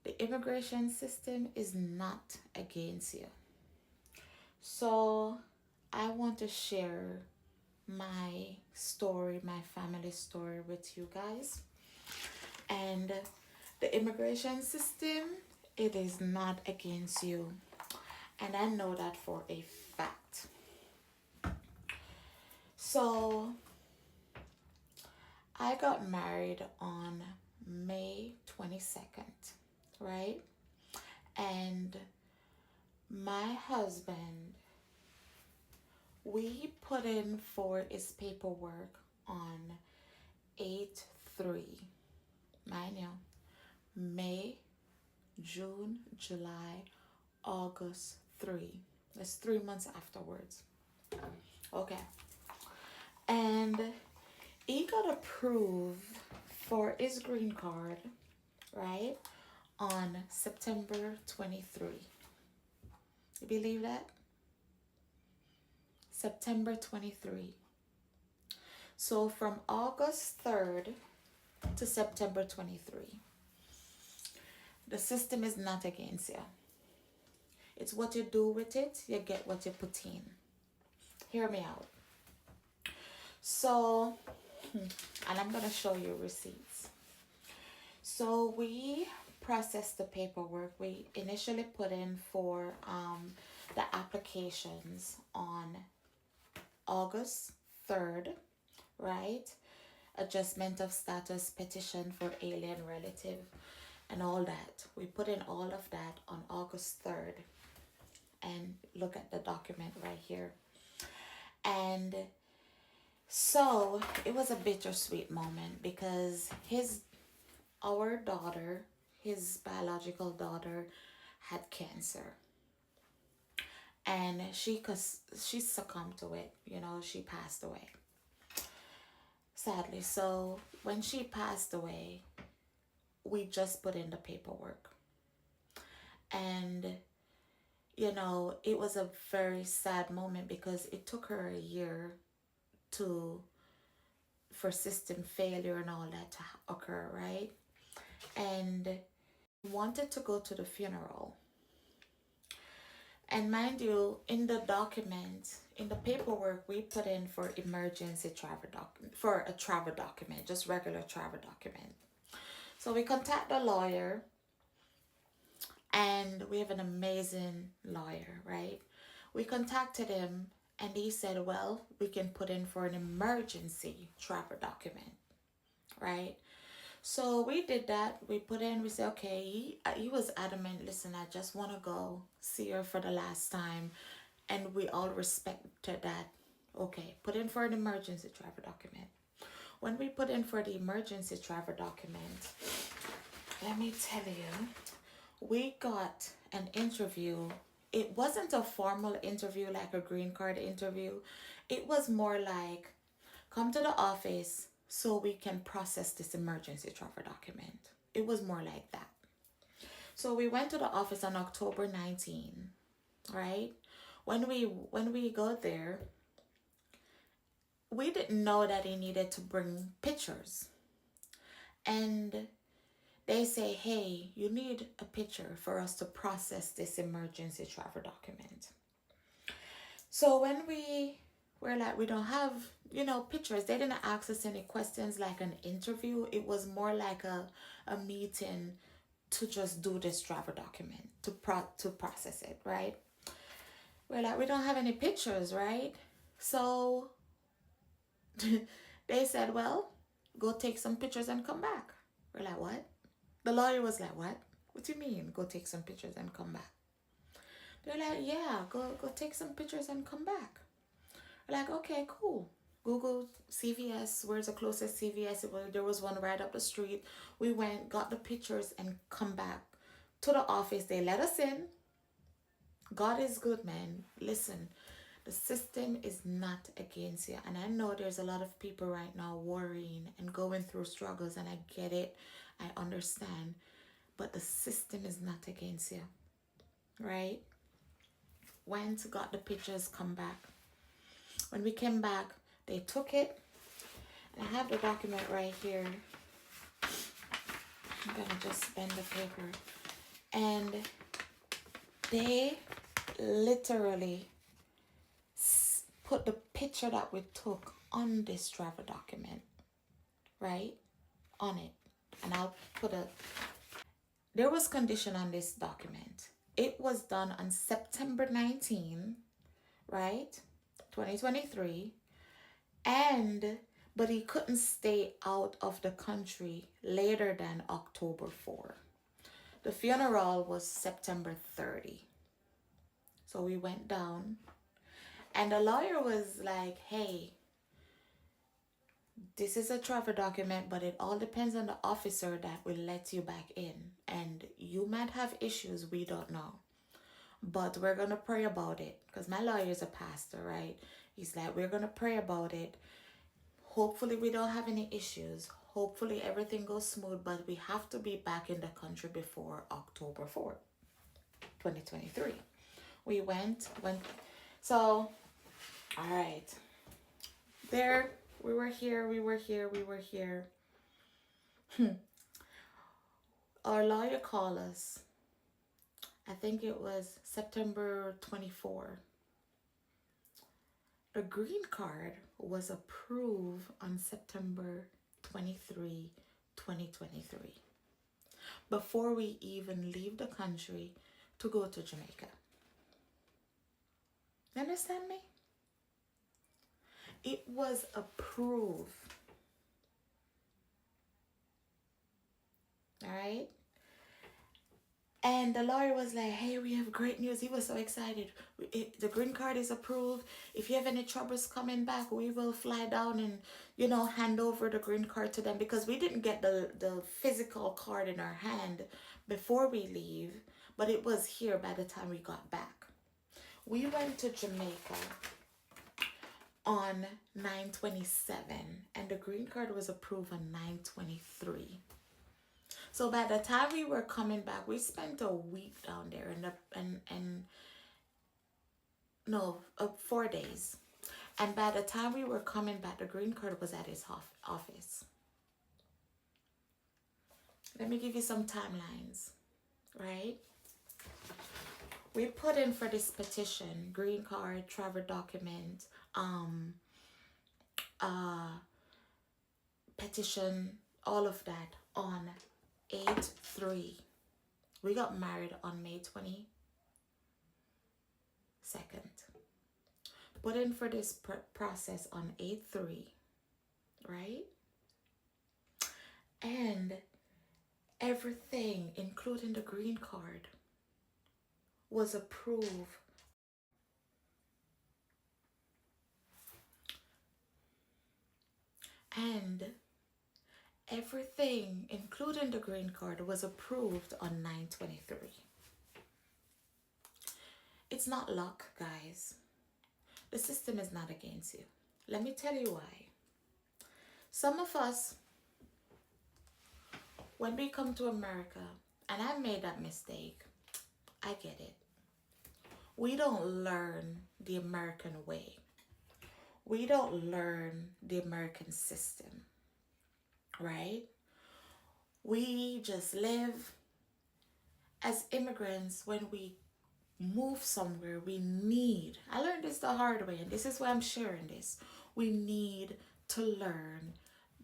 The immigration system is not against you. So I want to share my story, my family story with you guys. And the immigration system, it is not against you. And I know that for a fact. So I got married on May 22nd, right? And my husband, we put in for his paperwork on 8/3. Mind you, May, June, July, August 3. That's 3 months afterwards. Okay. And he got approved for his green card, right, on September 23. You believe that? September 23. So from August 3rd to September 23. The system is not against you. It's what you do with it, you get what you put in. Hear me out. So, and I'm going to show you receipts. So we processed the paperwork. We initially put in for the applications on August 3rd, right? Adjustment of status, petition for alien relative, and all that. We put in all of that on August 3rd. And look at the document right here. And so it was a bittersweet moment because our daughter, his biological daughter, had cancer. And she succumbed to it, she passed away. Sadly. So when she passed away, we just put in the paperwork. And it was a very sad moment because it took her a year for system failure and all that to occur, right? And wanted to go to the funeral. And mind you, in the document, in the paperwork, we put in for emergency travel document, for a travel document, just regular travel document. So we contact the lawyer, and we have an amazing lawyer, right? We contacted him, and he said, well, we can put in for an emergency travel document, right? So we did that. We put in, we said, okay, he was adamant, listen, I just want to go see her for the last time. And we all respected that. Okay, put in for an emergency travel document. When we put in for the emergency travel document, let me tell you, we got an interview. It wasn't a formal interview like a green card interview. It was more like, come to the office so we can process this emergency travel document. It was more like that. So we went to the office on October 19, right? When we go there, we didn't know that he needed to bring pictures. And they say, hey, you need a picture for us to process this emergency travel document. So when we're like, we don't have, pictures. They didn't ask us any questions like an interview. It was more like a meeting to just do this travel document, to process it, right? We're like, we don't have any pictures, right? So they said, well, go take some pictures and come back. We're like, what? The lawyer was like, what? What do you mean, go take some pictures and come back? They're like, yeah, go take some pictures and come back. We're like, okay, cool. Google CVS, where's the closest CVS? There was one right up the street. We went, got the pictures, and come back to the office. They let us in. God is good, man. Listen, the system is not against you. And I know there's a lot of people right now worrying and going through struggles, and I get it. I understand. But the system is not against you. Right? Went, got the pictures, come back. When we came back, they took it. And I have the document right here. I'm going to just bend the paper. And they literally put the picture that we took on this travel document, right? On it. And I'll put a, there was condition on this document. It was done on September 19, right? 2023. And, but he couldn't stay out of the country later than October 4. The funeral was September 30. So we went down, and the lawyer was like, hey, this is a travel document, but it all depends on the officer that will let you back in. And you might have issues, we don't know. But we're going to pray about it. Because my lawyer is a pastor, right? He's like, we're going to pray about it. Hopefully we don't have any issues. Hopefully everything goes smooth. But we have to be back in the country before October 4th, 2023. We went. So, all right. There, we were here. Our lawyer called us. I think it was September 24. The green card was approved on September 23, 2023. Before we even leave the country to go to Jamaica. You understand me? It was approved. All right? And the lawyer was like, hey, we have great news. He was so excited. The green card is approved. If you have any troubles coming back, we will fly down and, hand over the green card to them. Because we didn't get the physical card in our hand before we leave. But it was here by the time we got back. We went to Jamaica on 9/27. And the green card was approved on 9/23. So by the time we were coming back, we spent a week down there and 4 days. And by the time we were coming back, the green card was at his office. Let me give you some timelines, right? We put in for this petition, green card, travel document, petition, all of that on 8/3. We got married on May 22nd. Put in for this process on 8/3, right? And everything, including the green card, was approved. And everything, including the green card, was approved on 9/23. It's not luck, guys. The system is not against you. Let me tell you why. Some of us, when we come to America, and I made that mistake, I get it. We don't learn the American way. We don't learn the American system, right? We just live as immigrants. When we move somewhere, I learned this the hard way, and this is why I'm sharing this. We need to learn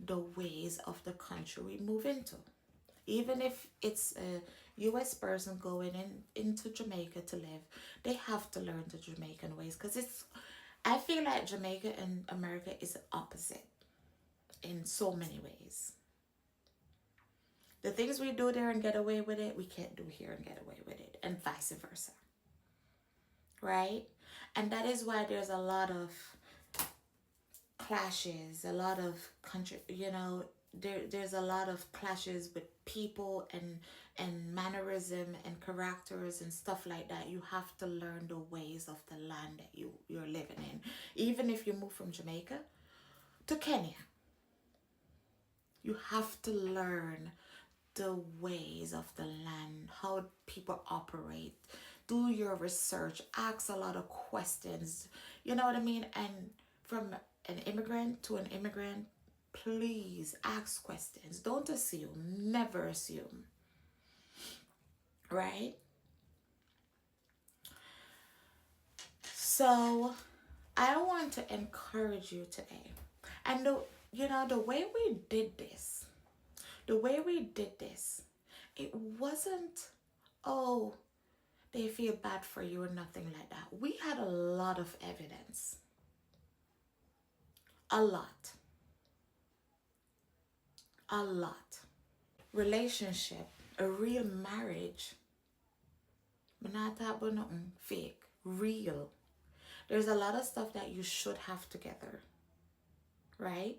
the ways of the country we move into. Even if it's a U.S. person going into Jamaica to live, they have to learn the Jamaican ways, because I feel like Jamaica and America is opposite in so many ways. The things we do there and get away with it, we can't do here and get away with it, and vice versa. Right? And that is why there's a lot of clashes, a lot of country, there's a lot of clashes with people and mannerism and characters and stuff like that. You have to learn the ways of the land that you're living in. Even if you move from Jamaica to Kenya, you have to learn the ways of the land, how people operate. Do your research, ask a lot of questions. You know what I mean? And from an immigrant to an immigrant, please ask questions. Don't assume. Never assume. right? So I want to encourage you today. And the way we did this, it wasn't, oh, they feel bad for you or nothing like that. We had a lot of evidence. A lot. A lot. Relationship, a real marriage. But not that about nothing fake. Real. There's a lot of stuff that you should have together. Right?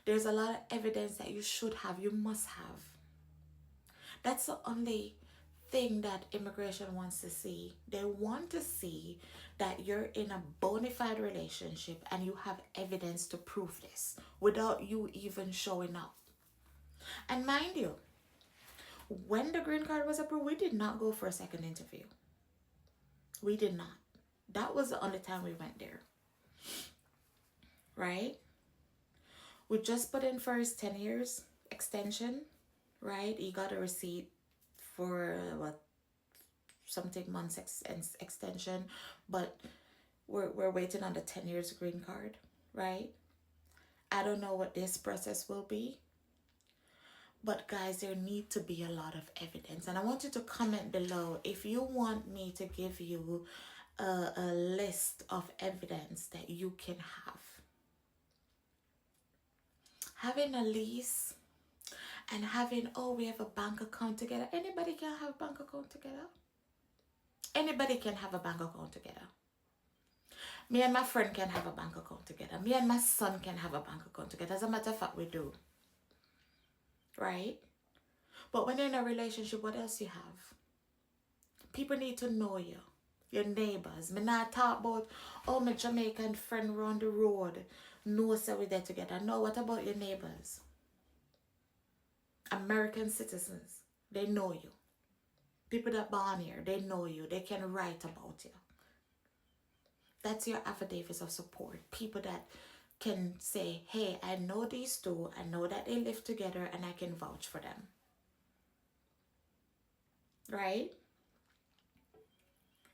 There's a lot of evidence that you should have, you must have. That's the only thing that immigration wants to see. They want to see that you're in a bona fide relationship and you have evidence to prove this without you even showing up. And mind you, when the green card was approved, we did not go for a second interview. We did not. That was the only time we went there. Right? We just put in for his 10 years extension, right? He got a receipt for something months extension, but we're waiting on the 10 years green card, right? I don't know what this process will be, but guys, there need to be a lot of evidence, and I want you to comment below if you want me to give you a list of evidence that you can have. Having a lease and having, oh, we have a bank account together. Anybody can have a bank account together. Anybody can have a bank account together. Me and my friend can have a bank account together. Me and my son can have a bank account together. As a matter of fact, we do. Right? But when you're in a relationship, what else you have? People need to know you. Your neighbors. Me not talk about, oh, my Jamaican friend round the road. No, so we're there together. No, what about your neighbors? American citizens. They know you. People that born here, they know you. They can write about you. That's your affidavits of support. People that can say, hey, I know these two. I know that they live together and I can vouch for them. Right?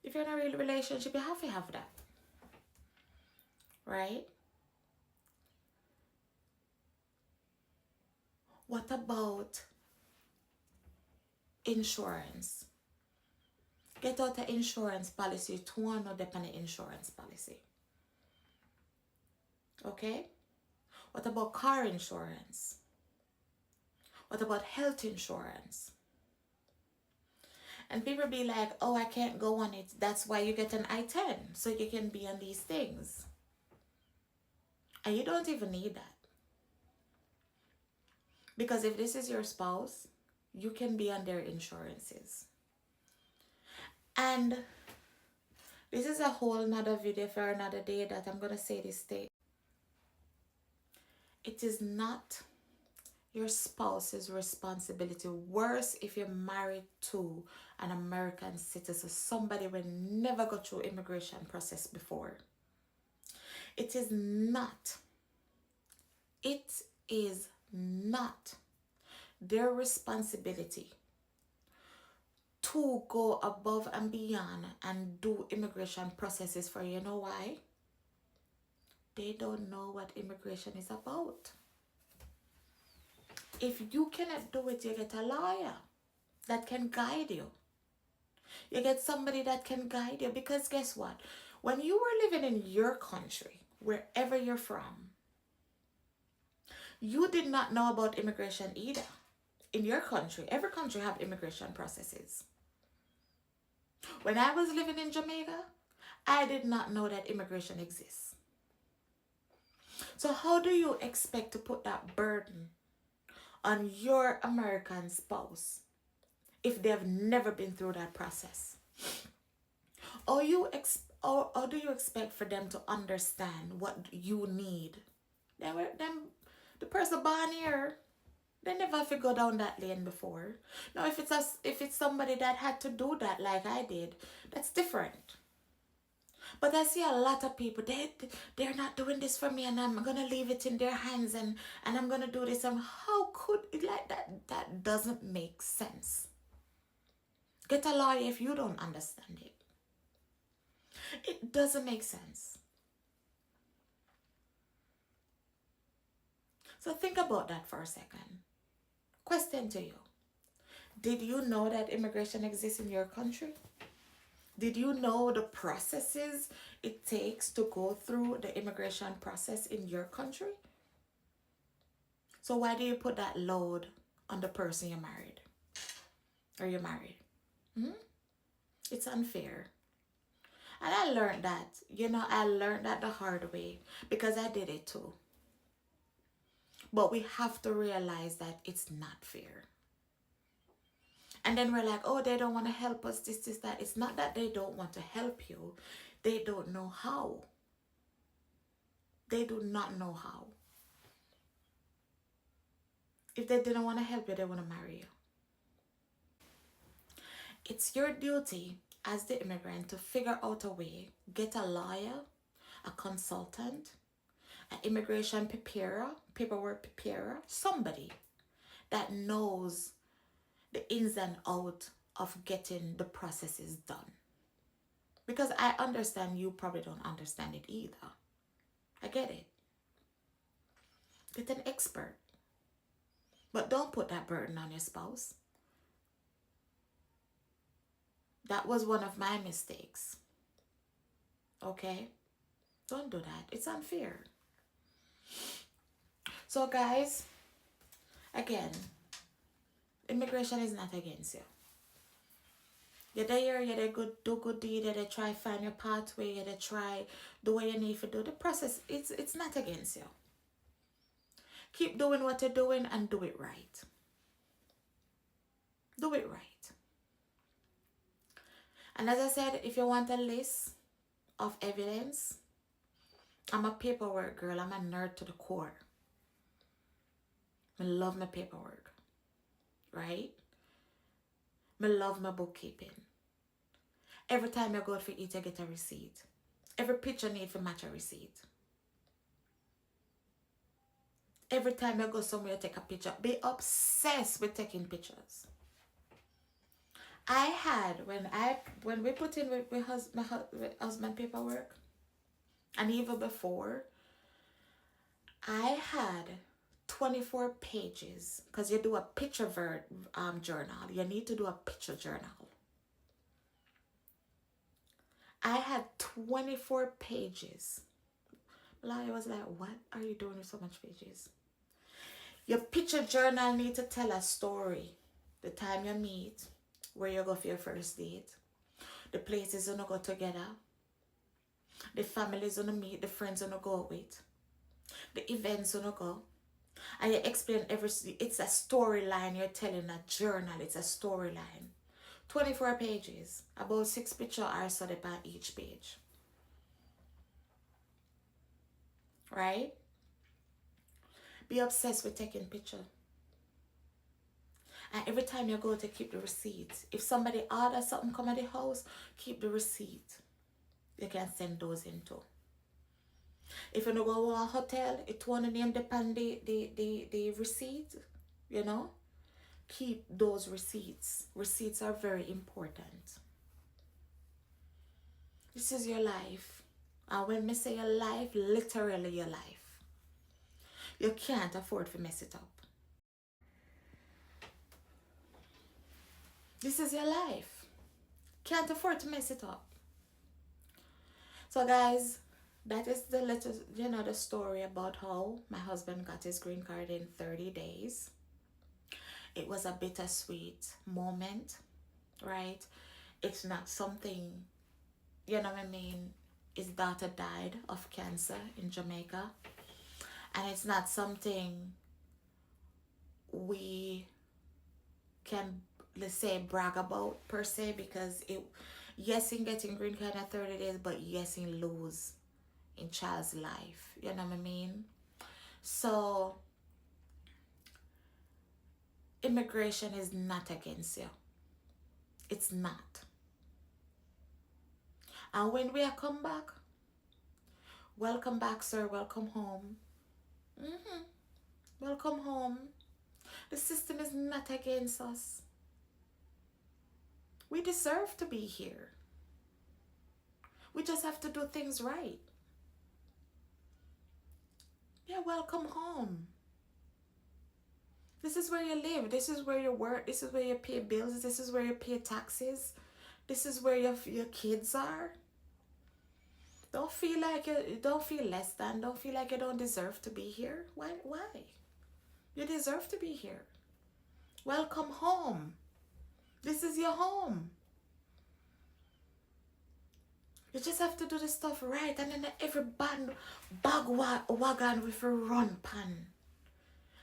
If you're in a real relationship, you have to have that. Right? What about insurance? Get out the insurance policy. To one or depend on insurance policy. Okay? What about car insurance? What about health insurance? And people be like, oh, I can't go on it. That's why you get an I-10. So you can be on these things. And you don't even need that. Because if this is your spouse, you can be on their insurances. And this is a whole nother video for another day that I'm going to say this thing. It is not your spouse's responsibility. Worse if you're married to an American citizen, somebody will never go through immigration process before. It is not their responsibility to go above and beyond and do immigration processes for you. You know why? They don't know what immigration is about. If you cannot do it, you get a lawyer that can guide you. You get somebody that can guide you, because guess what? When you were living in your country, wherever you're from, you did not know about immigration either. In your country, every country have immigration processes. When I was living in Jamaica, I did not know that immigration exists. So how do you expect to put that burden on your American spouse if they've never been through that process? Or do you expect for them to understand what you need? The person born here, they never have to go down that lane before. Now, if it's somebody that had to do that like I did, that's different. But I see a lot of people, they're not doing this for me, and I'm going to leave it in their hands, and I'm going to do this. And how could it like that? That doesn't make sense. Get a lawyer if you don't understand it. It doesn't make sense. So think about that for a second. Question to you. Did you know that immigration exists in your country? Did you know the processes it takes to go through the immigration process in your country? So why do you put that load on the person you married? Or you married? It's unfair. And I learned that. I learned that the hard way because I did it too. But we have to realize that it's not fair. And then we're like, oh, they don't want to help us, this, that. It's not that they don't want to help you. They don't know how. They do not know how. If they didn't want to help you, they want to marry you. It's your duty as the immigrant to figure out a way, get a lawyer, a consultant, an immigration preparer, paperwork preparer, somebody that knows the ins and outs of getting the processes done. Because I understand you probably don't understand it either. I get it. Get an expert. But don't put that burden on your spouse. That was one of my mistakes. Okay? Don't do that. It's unfair. So guys, again, immigration is not against you. You're there, you're there, do good deed, you're there, try find your pathway, you're there, try do what you need to do. The process, it's not against you. Keep doing what you're doing and do it right. Do it right. And as I said, if you want a list of evidence, I'm a paperwork girl. I'm a nerd to the core. I love my paperwork. Right? I love my bookkeeping. Every time I go for eat, I get a receipt. Every picture need to match a receipt. Every time I go somewhere, I take a picture. Be obsessed with taking pictures. I had, when we put in with my husband paperwork, and even before, I had 24 pages, because you do a picture journal. You need to do a picture journal. I had 24 pages. I was like, what are you doing with so much pages? Your picture journal need to tell a story. The time you meet, where you go for your first date, the places you go together, the families you meet, the friends you go with, the events you go. And you explain everything. It's a storyline you're telling, a journal. It's a storyline. 24 pages. About 6 pictures are so on each page. Right? Be obsessed with taking pictures. And every time you go to keep the receipts. If somebody orders something come at the house, keep the receipt. You can send those in too. If you don't go to a hotel, it won't name depend the receipt, keep those receipts. Receipts are very important. This is your life. And when I say your life, literally your life. You can't afford to mess it up. This is your life. Can't afford to mess it up. So guys, that is the little, the story about how my husband got his green card in 30 days. It was a bittersweet moment, right? It's not something, you know what I mean? His daughter died of cancer in Jamaica. And it's not something we can, let's say, brag about per se, because yes, in getting green card in 30 days, but yes, in lose in child's life. You know what I mean? So immigration is not against you. It's not. And when we come back, welcome back, sir. Welcome home. Welcome home. The system is not against us. We deserve to be here. We just have to do things right. Yeah, welcome home. This is where you live. This is where you work. This is where you pay bills. This is where you pay taxes. This is where your kids are. Don't feel like you don't feel less than. Don't feel like you don't deserve to be here. Why? You deserve to be here. Welcome home. This is your home. You just have to do the stuff right, and then every wagon with a run pan.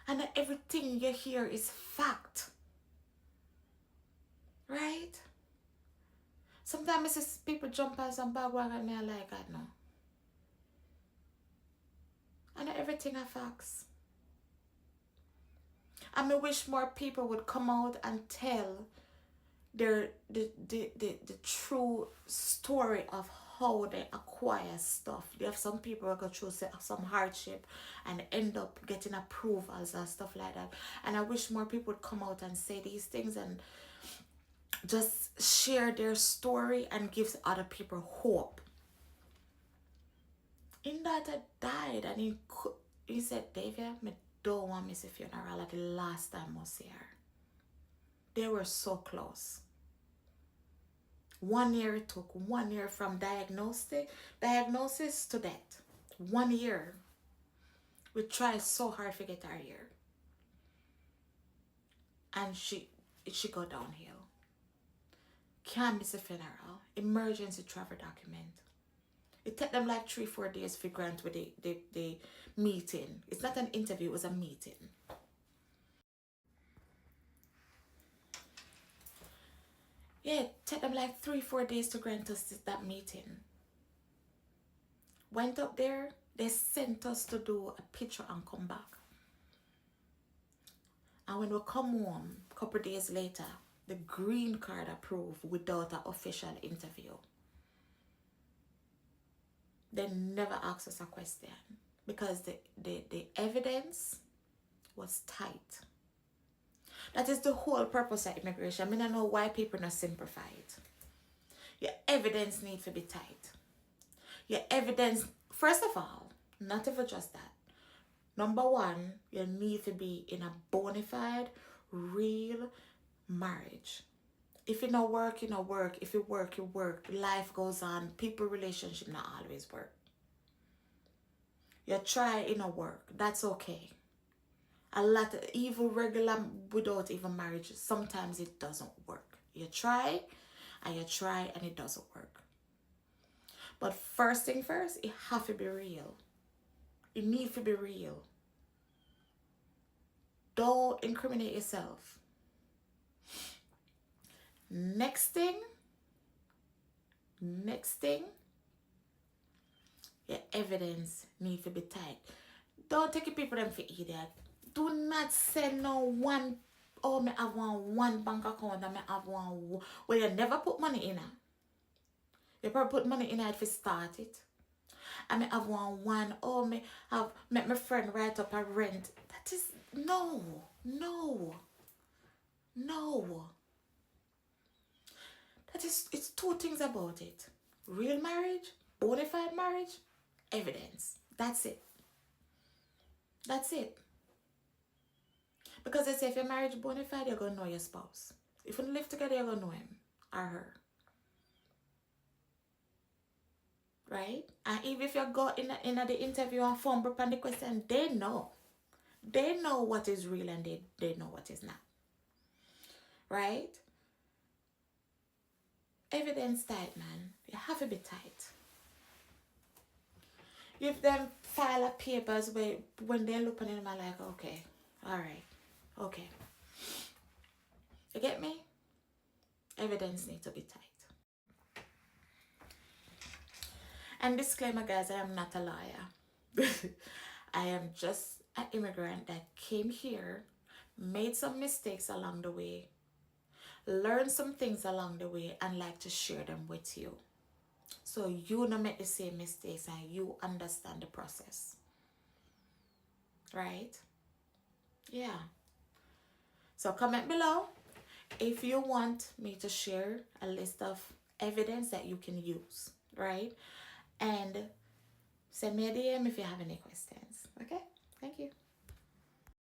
And everything you hear is fact. Right? Sometimes I see people jump on some bagwagon and me like that now. And everything are facts. And I wish more people would come out and tell the true story of how they acquire stuff. They have some people who go through some hardship and end up getting approvals and stuff like that. And I wish more people would come out and say these things and just share their story and give other people hope. In that I died, and he said, Davia, I don't want to miss a funeral like the last time I was here. They were so close. 1 year it took. 1 year from diagnosis to death. 1 year. We tried so hard to get her here. And she got downhill. Can't miss a funeral. Emergency travel document. It took them like 3-4 days for grant with the meeting. It's not an interview, it was a meeting. Yeah, it took them like 3-4 days to grant us that meeting. Went up there, they sent us to do a picture and come back. And when we come home, a couple days later, the green card approved without an official interview. They never asked us a question because the evidence was tight. That is the whole purpose of immigration. I don't know why people not simplify it. Your evidence needs to be tight. Your evidence, first of all, not even just that. Number one, you need to be in a bona fide, real marriage. If you not work, you not work. If you work, you work. Life goes on. People relationship not always work. You try, it not work. That's okay. A lot of even regular without even marriage, sometimes it doesn't work. You try and it doesn't work. But first thing first, it have to be real. It needs to be real. Don't incriminate yourself. Next thing, your evidence needs to be tight. Don't take people them for idiot. Do not send no one, oh, me have one bank account and me have one where you never put money in it. You probably put money in it if you start it. And me have one, oh, me have, make my friend write up a rent. That is, no. That is, it's two things about it. Real marriage, bona fide marriage, evidence. That's it. Because they say if your marriage bona fide, you're going to know your spouse. If you live together, you're going to know him or her. Right? And even if you go in the interview and fumble upon the question, they know. They know what is real and they know what is not. Right? Evidence tight, man. You have to be tight. If them file a papers when they look at them, I'm like, okay, all right, okay. You get me? Evidence needs to be tight. And disclaimer, guys, I am not a liar. I am just an immigrant that came here, made some mistakes along the way, learned some things along the way, and like to share them with you. So you don't make the same mistakes and you understand the process. Right? Yeah. So comment below if you want me to share a list of evidence that you can use, right? And send me a DM if you have any questions. Okay? Thank you.